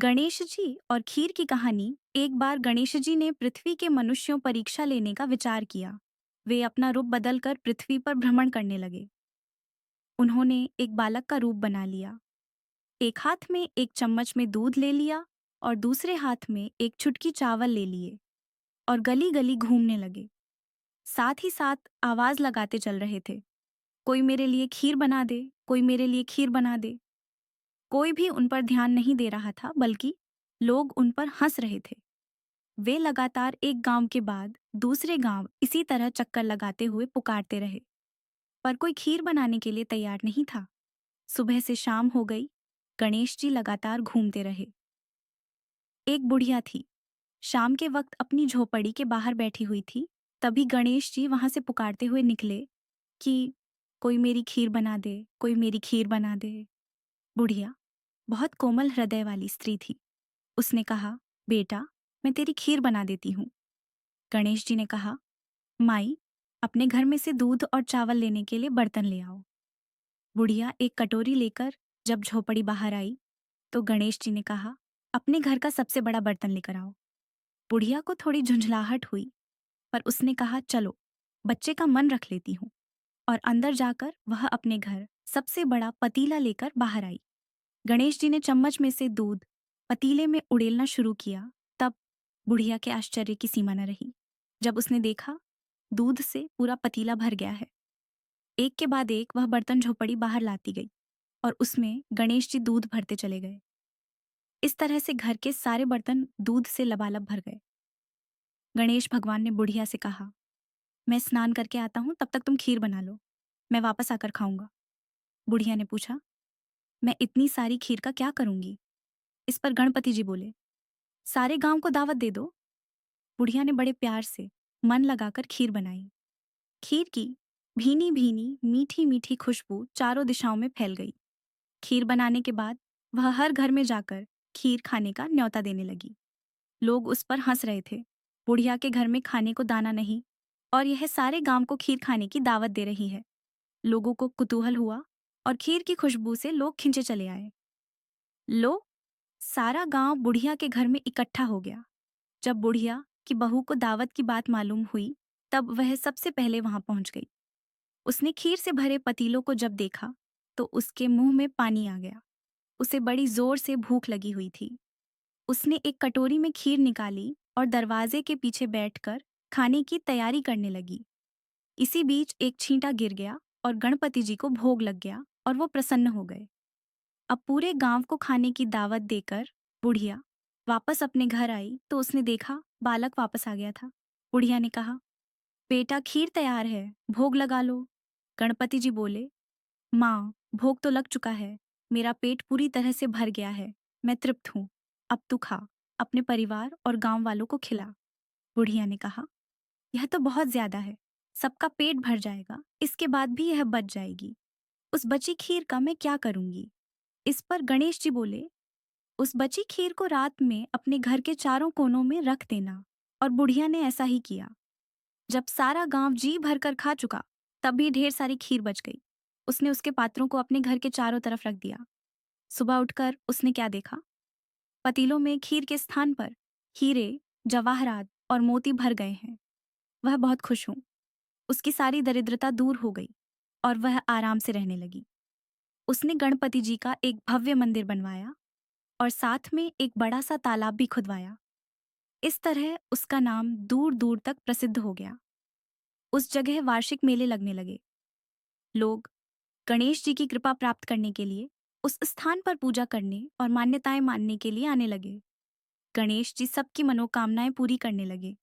गणेश जी और खीर की कहानी। एक बार गणेश जी ने पृथ्वी के मनुष्यों परीक्षा लेने का विचार किया। वे अपना रूप बदलकर पृथ्वी पर भ्रमण करने लगे। उन्होंने एक बालक का रूप बना लिया। एक हाथ में एक चम्मच में दूध ले लिया और दूसरे हाथ में एक चुटकी चावल ले लिए और गली गली घूमने लगे। साथ ही साथ आवाज लगाते चल रहे थे, कोई मेरे लिए खीर बना दे, कोई मेरे लिए खीर बना दे। कोई भी उन पर ध्यान नहीं दे रहा था, बल्कि लोग उन पर हंस रहे थे। वे लगातार एक गांव के बाद दूसरे गांव इसी तरह चक्कर लगाते हुए पुकारते रहे, पर कोई खीर बनाने के लिए तैयार नहीं था। सुबह से शाम हो गई, गणेश जी लगातार घूमते रहे। एक बुढ़िया थी, शाम के वक्त अपनी झोपड़ी के बाहर बैठी हुई थी। तभी गणेश जी वहां से पुकारते हुए निकले कि कोई मेरी खीर बना दे, कोई मेरी खीर बना दे। बुढ़िया बहुत कोमल हृदय वाली स्त्री थी। उसने कहा, बेटा, मैं तेरी खीर बना देती हूँ। गणेश जी ने कहा, माई, अपने घर में से दूध और चावल लेने के लिए बर्तन ले आओ। बुढ़िया एक कटोरी लेकर जब झोपड़ी बाहर आई तो गणेश जी ने कहा, अपने घर का सबसे बड़ा बर्तन लेकर आओ। बुढ़िया को थोड़ी झुंझलाहट हुई, पर उसने कहा, चलो, बच्चे का मन रख लेती हूँ। और अंदर जाकर वह अपने घर सबसे बड़ा पतीला लेकर बाहर आई। गणेश जी ने चम्मच में से दूध पतीले में उड़ेलना शुरू किया। तब बुढ़िया के आश्चर्य की सीमा न रही जब उसने देखा दूध से पूरा पतीला भर गया है। एक के बाद एक वह बर्तन झोपड़ी बाहर लाती गई और उसमें गणेश जी दूध भरते चले गए। इस तरह से घर के सारे बर्तन दूध से लबालब भर गए। गणेश भगवान ने बुढ़िया से कहा, मैं स्नान करके आता हूं, तब तक तुम खीर बना लो, मैं वापस आकर खाऊंगा। बुढ़िया ने पूछा, मैं इतनी सारी खीर का क्या करूंगी? इस पर गणपति जी बोले, सारे गांव को दावत दे दो। बुढ़िया ने बड़े प्यार से मन लगाकर खीर बनाई। खीर की भीनी भीनी मीठी मीठी खुशबू चारों दिशाओं में फैल गई। खीर बनाने के बाद वह हर घर में जाकर खीर खाने का न्योता देने लगी। लोग उस पर हंस रहे थे, बुढ़िया के घर में खाने को दाना नहीं और यह सारे गांव को खीर खाने की दावत दे रही है। लोगों को कुतूहल हुआ और खीर की खुशबू से लोग खिंचे चले आए। लो, सारा गांव बुढ़िया के घर में इकट्ठा हो गया। जब बुढ़िया की बहू को दावत की बात मालूम हुई, तब वह सबसे पहले वहां पहुंच गई। उसने खीर से भरे पतीलों को जब देखा तो उसके मुंह में पानी आ गया। उसे बड़ी जोर से भूख लगी हुई थी। उसने एक कटोरी में खीर निकाली और दरवाजे के पीछे बैठकर खाने की तैयारी करने लगी। इसी बीच एक छींटा गिर गया और गणपति जी को भोग लग गया और वो प्रसन्न हो गए। अब पूरे गांव को खाने की दावत देकर बुढ़िया वापस अपने घर आई तो उसने देखा बालक वापस आ गया था। बुढ़िया ने कहा, बेटा, खीर तैयार है, भोग लगा लो। गणपति जी बोले, माँ, भोग तो लग चुका है, मेरा पेट पूरी तरह से भर गया है, मैं तृप्त हूँ। अब तू खा, अपने परिवार और गांव वालों को खिला। बुढ़िया ने कहा, यह तो बहुत ज्यादा है, सबका पेट भर जाएगा, इसके बाद भी यह बच जाएगी। उस बची खीर का मैं क्या करूंगी? इस पर गणेश जी बोले, उस बची खीर को रात में अपने घर के चारों कोनों में रख देना। और बुढ़िया ने ऐसा ही किया। जब सारा गांव जी भरकर खा चुका, तब भी ढेर सारी खीर बच गई। उसने उसके पात्रों को अपने घर के चारों तरफ रख दिया। सुबह उठकर उसने क्या देखा? पतीलों में खीर के स्थान पर हीरे, जवाहरात और मोती भर गए हैं। वह बहुत खुश हूं। उसकी सारी दरिद्रता दूर हो गई और वह आराम से रहने लगी। उसने गणपति जी का एक भव्य मंदिर बनवाया और साथ में एक बड़ा सा तालाब भी खुदवाया। इस तरह उसका नाम दूर दूर तक प्रसिद्ध हो गया। उस जगह वार्षिक मेले लगने लगे। लोग गणेश जी की कृपा प्राप्त करने के लिए उस स्थान पर पूजा करने और मान्यताएं मानने के लिए आने लगे। गणेश जी सबकी मनोकामनाएं पूरी करने लगे।